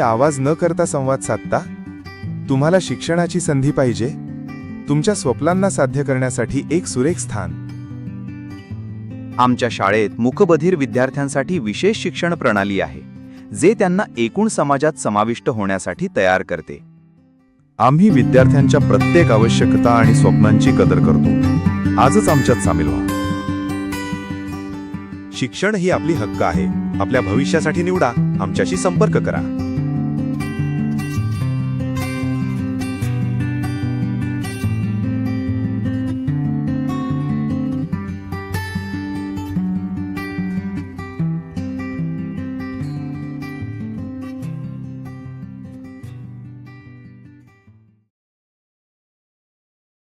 आवाज न करता संवाद साधता? तुम्हाला शिक्षणाची संधी पाहिजे? तुमच्या स्वप्नांना साध्य करण्यासाठी एक सुरेख स्थान. आमच्या शाळेत मूकबधिर विद्यार्थ्यांसाठी विशेष शिक्षण प्रणाली आहे, जे त्यांना एकूण समाजात समाविष्ट होण्यासाठी तयार करते. आम्ही विद्यार्थ्यांच्या प्रत्येक आवश्यकता आणि स्वप्नांची कदर करतो. आजच आमच्यात सामील व्हा. शिक्षण ही आपली हक्क आहे. आपल्या भविष्यासाठी निवडा. आमच्याशी संपर्क करा.